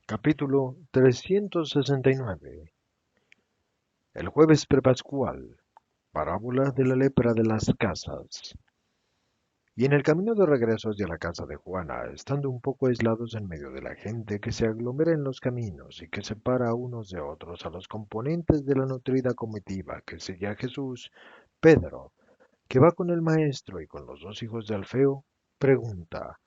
Capítulo 369. El jueves prepascual. Parábola de la lepra de las casas. Y en el camino de regreso hacia la casa de Juana, estando un poco aislados en medio de la gente que se aglomera en los caminos y que separa unos de otros a los componentes de la nutrida comitiva que sigue a Jesús, Pedro, que va con el maestro y con los dos hijos de Alfeo, pregunta: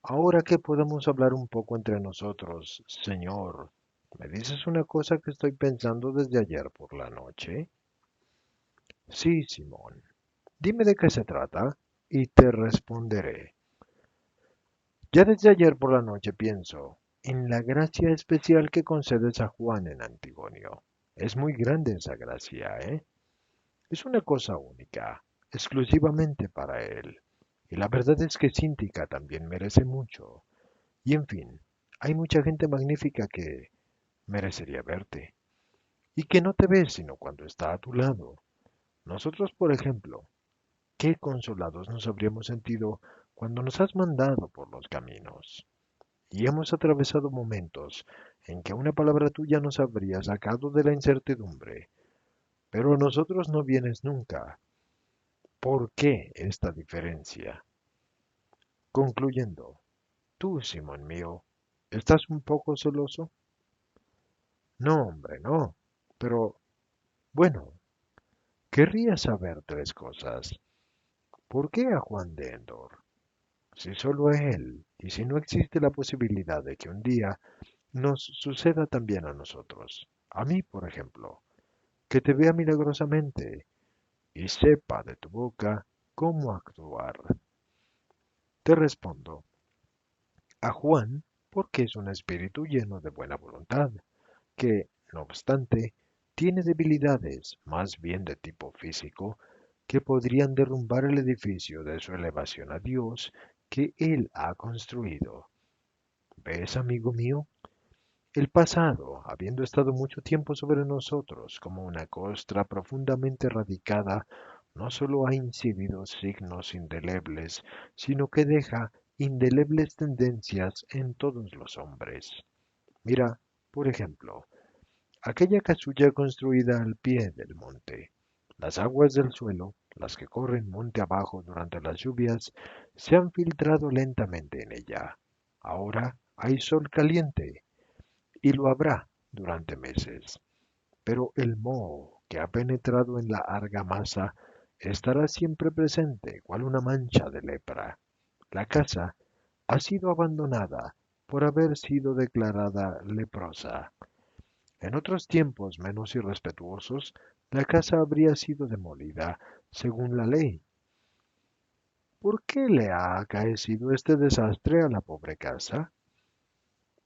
Ahora que podemos hablar un poco entre nosotros, Señor, ¿me dices una cosa que estoy pensando desde ayer por la noche? Sí, Simón. Dime de qué se trata y te responderé. Ya desde ayer por la noche pienso en la gracia especial que concedes a Juan en Antigonio. Es muy grande esa gracia, ¿eh? Es una cosa única, exclusivamente para él. Y la verdad es que Cíntica también merece mucho. Y en fin, hay mucha gente magnífica que merecería verte y que no te ve sino cuando está a tu lado. Nosotros, por ejemplo, qué consolados nos habríamos sentido cuando nos has mandado por los caminos y hemos atravesado momentos en que una palabra tuya nos habría sacado de la incertidumbre, pero a nosotros no vienes nunca. ¿Por qué esta diferencia? Concluyendo, tú, Simón mío, ¿estás un poco celoso? No, hombre, no. Pero, bueno, querría saber tres cosas. ¿Por qué a Juan de Endor? Si solo a él, y si no existe la posibilidad de que un día nos suceda también a nosotros. A mí, por ejemplo, que te vea milagrosamente y sepa de tu boca cómo actuar. Te respondo, a Juan, porque es un espíritu lleno de buena voluntad, que, no obstante, tiene debilidades, más bien de tipo físico, que podrían derrumbar el edificio de su elevación a Dios que él ha construido. ¿Ves, amigo mío? El pasado, habiendo estado mucho tiempo sobre nosotros como una costra profundamente radicada, no sólo ha incidido signos indelebles, sino que deja indelebles tendencias en todos los hombres. Mira, por ejemplo, aquella casulla construida al pie del monte. Las aguas del suelo, las que corren monte abajo durante las lluvias, se han filtrado lentamente en ella. Ahora hay sol caliente, y lo habrá durante meses. Pero el moho que ha penetrado en la argamasa estará siempre presente, cual una mancha de lepra. La casa ha sido abandonada por haber sido declarada leprosa. En otros tiempos menos irrespetuosos, la casa habría sido demolida según la ley. ¿Por qué le ha acaecido este desastre a la pobre casa?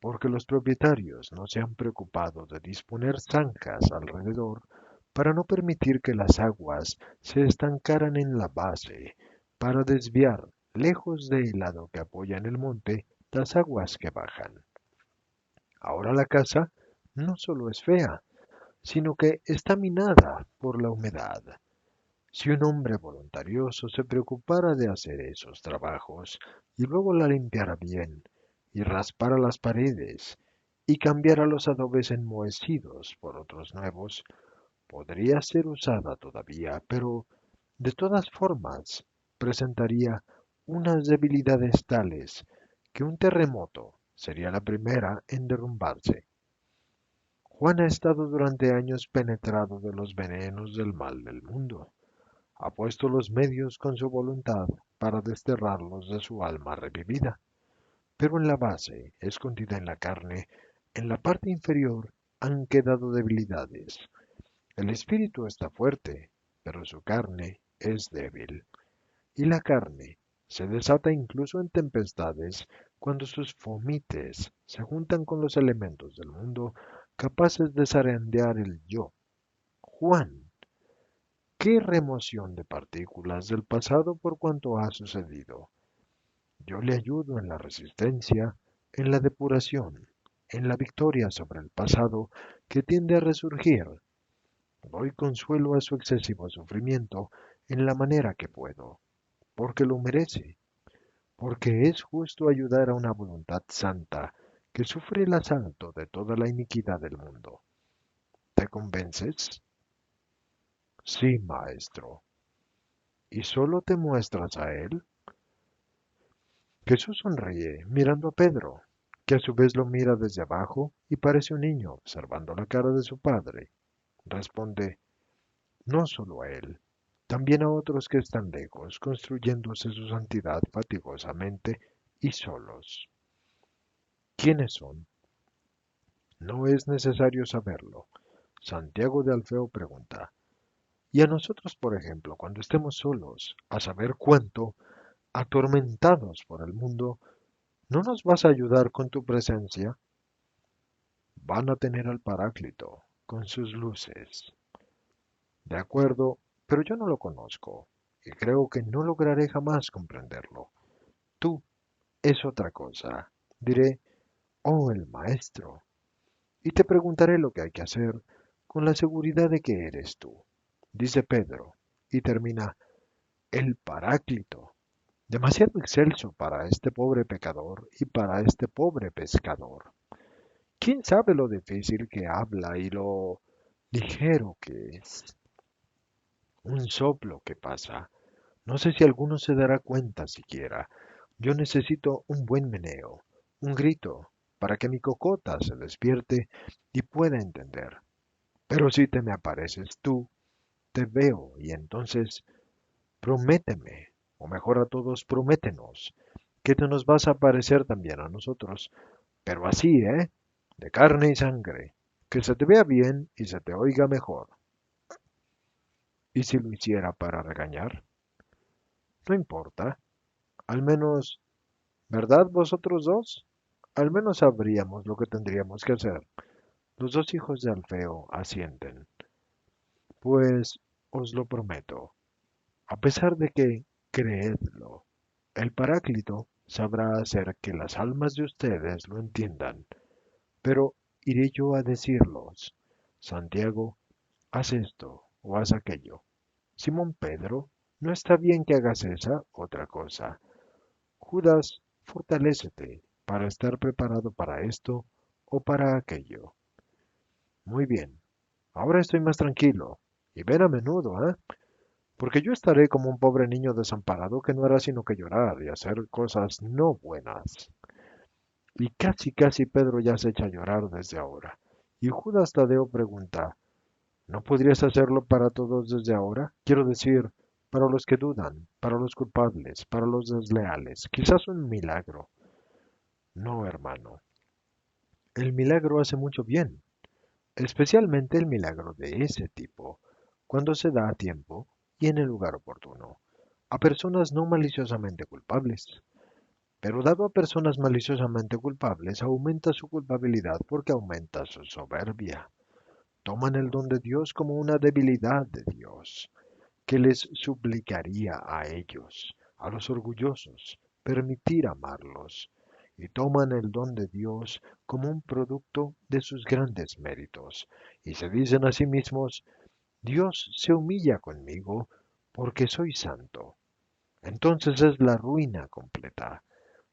Porque los propietarios no se han preocupado de disponer zanjas alrededor para no permitir que las aguas se estancaran en la base, para desviar, lejos del lado que apoya en el monte, las aguas que bajan. Ahora la casa no solo es fea, sino que está minada por la humedad. Si un hombre voluntarioso se preocupara de hacer esos trabajos y luego la limpiara bien, y raspara las paredes, y cambiara los adobes enmohecidos por otros nuevos, podría ser usada todavía, pero de todas formas presentaría unas debilidades tales que un terremoto sería la primera en derrumbarse. Juan ha estado durante años penetrado de los venenos del mal del mundo. Ha puesto los medios con su voluntad para desterrarlos de su alma revivida, pero en la base, escondida en la carne, en la parte inferior, han quedado debilidades. El espíritu está fuerte, pero su carne es débil. Y la carne se desata incluso en tempestades cuando sus fomites se juntan con los elementos del mundo capaces de zarandear el yo. Juan, qué remoción de partículas del pasado por cuanto ha sucedido. Yo le ayudo en la resistencia, en la depuración, en la victoria sobre el pasado que tiende a resurgir. Doy consuelo a su excesivo sufrimiento en la manera que puedo, porque lo merece, porque es justo ayudar a una voluntad santa que sufre el asalto de toda la iniquidad del mundo. ¿Te convences? Sí, maestro. ¿Y solo te muestras a él? Jesús sonríe, mirando a Pedro, que a su vez lo mira desde abajo y parece un niño observando la cara de su padre. Responde, no solo a él, también a otros que están lejos, construyéndose su santidad fatigosamente y solos. ¿Quiénes son? No es necesario saberlo. Santiago de Alfeo pregunta, y a nosotros, por ejemplo, cuando estemos solos, a saber cuánto, atormentados por el mundo, ¿no nos vas a ayudar con tu presencia? Van a tener al Paráclito, con sus luces. De acuerdo, pero yo no lo conozco, y creo que no lograré jamás comprenderlo. Tú es otra cosa. Diré, oh, el Maestro, y te preguntaré lo que hay que hacer con la seguridad de que eres tú. Dice Pedro, y termina, el Paráclito, demasiado excelso para este pobre pecador y para este pobre pescador. ¿Quién sabe lo difícil que habla y lo ligero que es? Un soplo que pasa. No sé si alguno se dará cuenta siquiera. Yo necesito un buen meneo, un grito, para que mi cocota se despierte y pueda entender. Pero si te me apareces tú, te veo y entonces prométeme, o mejor a todos, prométenos, que te nos vas a aparecer también a nosotros, pero así, ¿eh? De carne y sangre, que se te vea bien y se te oiga mejor. ¿Y si lo hiciera para regañar? No importa, al menos, ¿verdad vosotros dos? Al menos sabríamos lo que tendríamos que hacer. Los dos hijos de Alfeo asienten. Pues os lo prometo, a pesar de que, creedlo, el Paráclito sabrá hacer que las almas de ustedes lo entiendan, pero iré yo a decirlos. Santiago, haz esto o haz aquello. Simón Pedro, no está bien que hagas esa otra cosa. Judas, fortalécete para estar preparado para esto o para aquello. Muy bien, ahora estoy más tranquilo. Y ven a menudo, ¿eh? Porque yo estaré como un pobre niño desamparado que no hará sino que llorar y hacer cosas no buenas. Y casi casi Pedro ya se echa a llorar desde ahora. Y Judas Tadeo pregunta, ¿no podrías hacerlo para todos desde ahora? Quiero decir, para los que dudan, para los culpables, para los desleales. Quizás un milagro. No, hermano. El milagro hace mucho bien, especialmente el milagro de ese tipo, cuando se da a tiempo y en el lugar oportuno, a personas no maliciosamente culpables. Pero dado a personas maliciosamente culpables, aumenta su culpabilidad porque aumenta su soberbia. Toman el don de Dios como una debilidad de Dios, que les suplicaría a ellos, a los orgullosos, permitir amarlos, y toman el don de Dios como un producto de sus grandes méritos, y se dicen a sí mismos, Dios se humilla conmigo porque soy santo. Entonces es la ruina completa,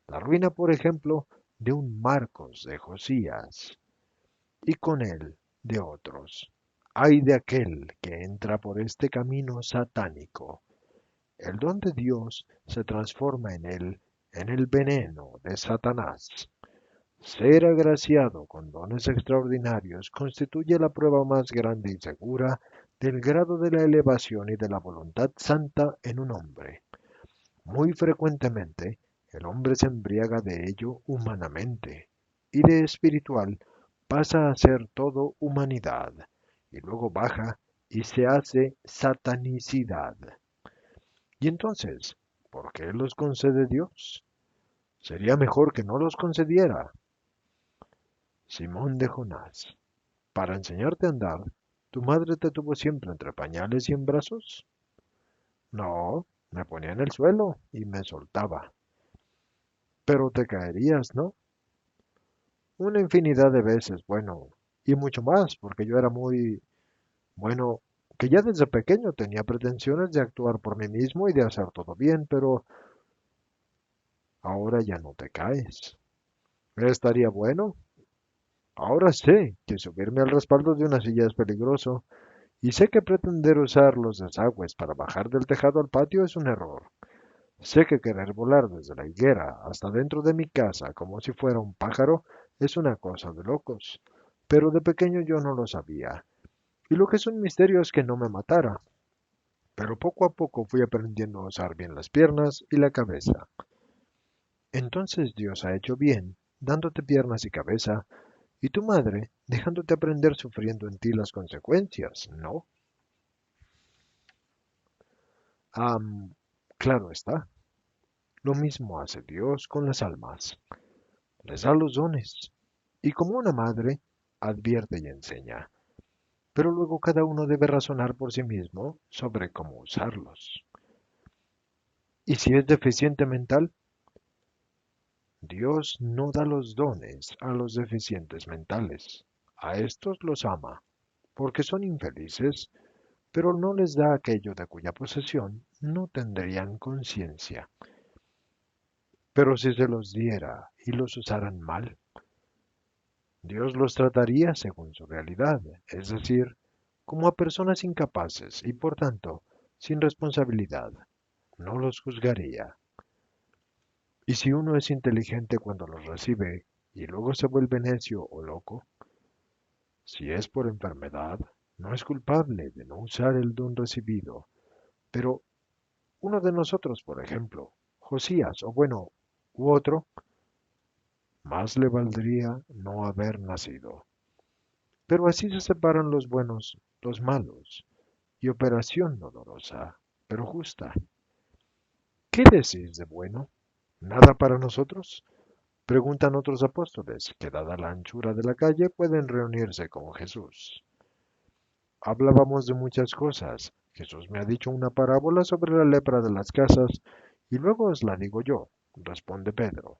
la ruina, por ejemplo, de un Marcos de Josías, y con él de otros. Ay de aquel que entra por este camino satánico. El don de Dios se transforma en él en el veneno de Satanás. Ser agraciado con dones extraordinarios constituye la prueba más grande y segura del grado de la elevación y de la voluntad santa en un hombre. Muy frecuentemente, el hombre se embriaga de ello humanamente, y de espiritual pasa a ser todo humanidad, y luego baja y se hace satanicidad. Y entonces, ¿por qué los concede Dios? Sería mejor que no los concediera. Simón de Jonás, para enseñarte a andar, ¿tu madre te tuvo siempre entre pañales y en brazos? No, me ponía en el suelo y me soltaba. Pero te caerías, ¿no? Una infinidad de veces, bueno, y mucho más, porque yo era muy, bueno, que ya desde pequeño tenía pretensiones de actuar por mí mismo y de hacer todo bien, pero ahora ya no te caes. Estaría bueno. Ahora sé que subirme al respaldo de una silla es peligroso, y sé que pretender usar los desagües para bajar del tejado al patio es un error. Sé que querer volar desde la higuera hasta dentro de mi casa como si fuera un pájaro es una cosa de locos. Pero de pequeño yo no lo sabía. Y lo que es un misterio es que no me matara. Pero poco a poco fui aprendiendo a usar bien las piernas y la cabeza. Entonces Dios ha hecho bien, dándote piernas y cabeza, y tu madre dejándote aprender sufriendo en ti las consecuencias, ¿no? Am, claro está. Lo mismo hace Dios con las almas. Les da los dones. Y como una madre, advierte y enseña. Pero luego cada uno debe razonar por sí mismo sobre cómo usarlos. Y si es deficiente mental, Dios no da los dones a los deficientes mentales. A estos los ama, porque son infelices, pero no les da aquello de cuya posesión no tendrían conciencia. Pero si se los diera y los usaran mal, Dios los trataría según su realidad, es decir, como a personas incapaces y por tanto sin responsabilidad. No los juzgaría. Y si uno es inteligente cuando los recibe y luego se vuelve necio o loco, si es por enfermedad, no es culpable de no usar el don recibido. Pero uno de nosotros, por ejemplo, Josías, o bueno, u otro, más le valdría no haber nacido. Pero así se separan los buenos, los malos, y operación dolorosa, pero justa. ¿Qué decís de bueno? ¿Nada para nosotros? Preguntan otros apóstoles, que dada la anchura de la calle pueden reunirse con Jesús. Hablábamos de muchas cosas. Jesús me ha dicho una parábola sobre la lepra de las casas, y luego os la digo yo, responde Pedro.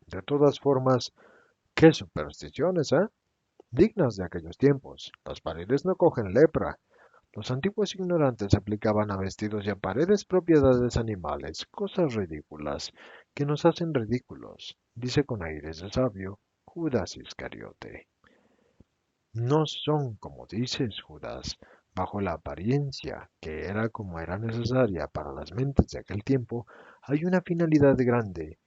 De todas formas, qué supersticiones, ¿eh? Dignas de aquellos tiempos. Las paredes no cogen lepra. Los antiguos ignorantes aplicaban a vestidos y a paredes propiedades animales, cosas ridículas, que nos hacen ridículos, dice con aires de sabio Judas Iscariote. No son, como dices, Judas, bajo la apariencia, que era como era necesaria para las mentes de aquel tiempo, hay una finalidad grande,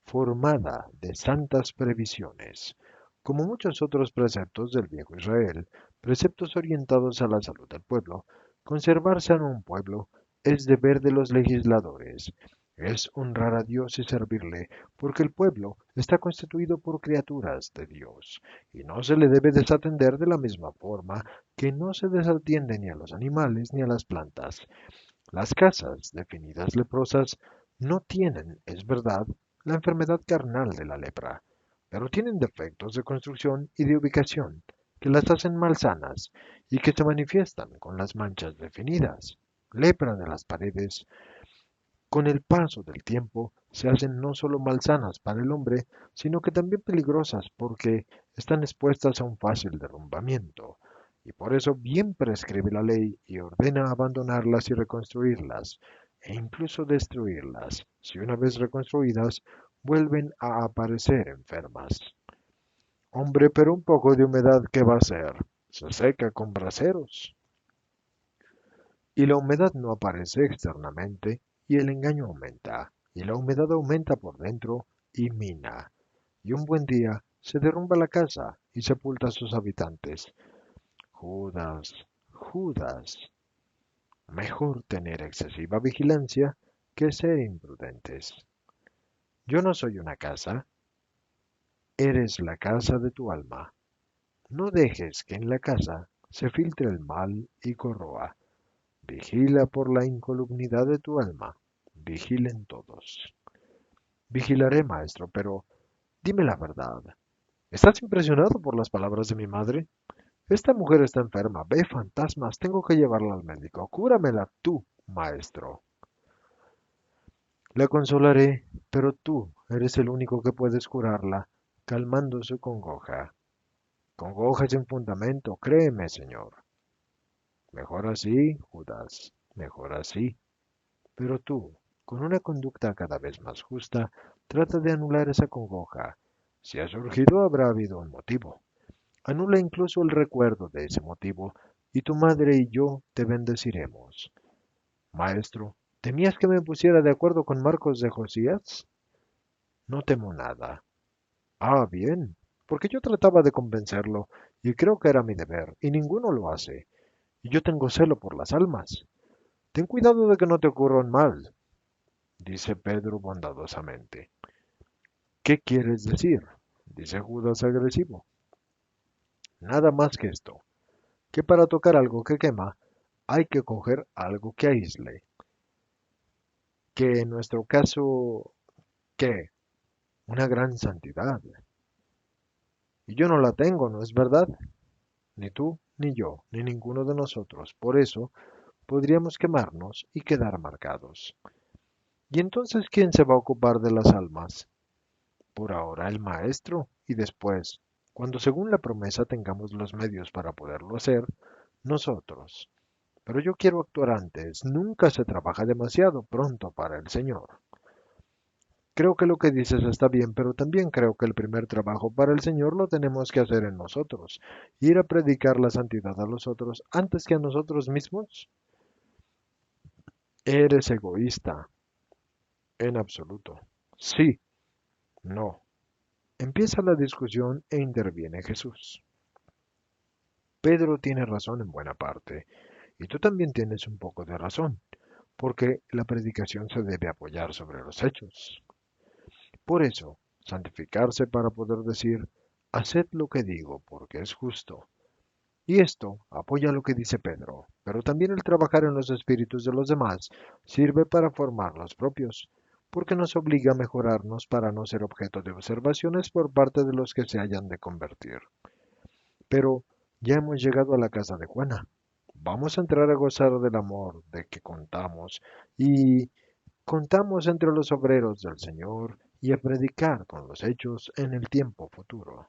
formada de santas previsiones, como muchos otros preceptos del viejo Israel, preceptos orientados a la salud del pueblo. Conservarse en un pueblo es deber de los legisladores, es honrar a Dios y servirle, porque el pueblo está constituido por criaturas de Dios, y no se le debe desatender de la misma forma que no se desatiende ni a los animales ni a las plantas. Las casas, definidas leprosas, no tienen, es verdad, la enfermedad carnal de la lepra, pero tienen defectos de construcción y de ubicación que las hacen malsanas y que se manifiestan con las manchas definidas. Lepra de las paredes, con el paso del tiempo se hacen no solo malsanas para el hombre, sino que también peligrosas porque están expuestas a un fácil derrumbamiento. Y por eso bien prescribe la ley y ordena abandonarlas y reconstruirlas, e incluso destruirlas, si una vez reconstruidas vuelven a aparecer enfermas. Hombre, pero un poco de humedad, ¿qué va a hacer? Se seca con braseros. Y la humedad no aparece externamente y el engaño aumenta, y la humedad aumenta por dentro y mina. Y un buen día se derrumba la casa y sepulta a sus habitantes. Judas, Judas, mejor tener excesiva vigilancia que ser imprudentes. Yo no soy una casa, eres la casa de tu alma. No dejes que en la casa se filtre el mal y corroa. Vigila por la incolumnidad de tu alma. Vigilen todos. Vigilaré, maestro, pero dime la verdad. ¿Estás impresionado por las palabras de mi madre? Esta mujer está enferma, ve fantasmas, tengo que llevarla al médico. Cúramela tú, maestro. La consolaré, pero tú eres el único que puedes curarla, calmando su congoja. Congoja sin fundamento, créeme, señor. Mejor así, Judas, mejor así. Pero tú, con una conducta cada vez más justa, trata de anular esa congoja. Si ha surgido, habrá habido un motivo. Anula incluso el recuerdo de ese motivo, y tu madre y yo te bendeciremos. Maestro, ¿temías que me pusiera de acuerdo con Marcos de Josías? No temo nada. Ah, bien, porque yo trataba de convencerlo, y creo que era mi deber, y ninguno lo hace. Y yo tengo celo por las almas. Ten cuidado de que no te ocurra un mal, dice Pedro bondadosamente. ¿Qué quieres decir? Dice Judas agresivo. Nada más que esto, que para tocar algo que quema, hay que coger algo que aísle. Que en nuestro caso, ¿qué? Una gran santidad. Y yo no la tengo, ¿no es verdad? Ni tú, ni yo, ni ninguno de nosotros. Por eso, podríamos quemarnos y quedar marcados. ¿Y entonces quién se va a ocupar de las almas? Por ahora el Maestro, y después, cuando según la promesa tengamos los medios para poderlo hacer, nosotros. Pero yo quiero actuar antes. Nunca se trabaja demasiado pronto para el Señor. Creo que lo que dices está bien, pero también creo que el primer trabajo para el Señor lo tenemos que hacer en nosotros. Ir a predicar la santidad a los otros antes que a nosotros mismos. Eres egoísta. En absoluto. Sí, no. Empieza la discusión e interviene Jesús. Pedro tiene razón en buena parte, y tú también tienes un poco de razón, porque la predicación se debe apoyar sobre los hechos. Por eso, santificarse para poder decir, haced lo que digo, porque es justo. Y esto apoya lo que dice Pedro, pero también el trabajar en los espíritus de los demás sirve para formar los propios, porque nos obliga a mejorarnos para no ser objeto de observaciones por parte de los que se hayan de convertir. Pero ya hemos llegado a la casa de Juana. Vamos a entrar a gozar del amor de que contamos y contamos entre los obreros del Señor y a predicar con los hechos en el tiempo futuro.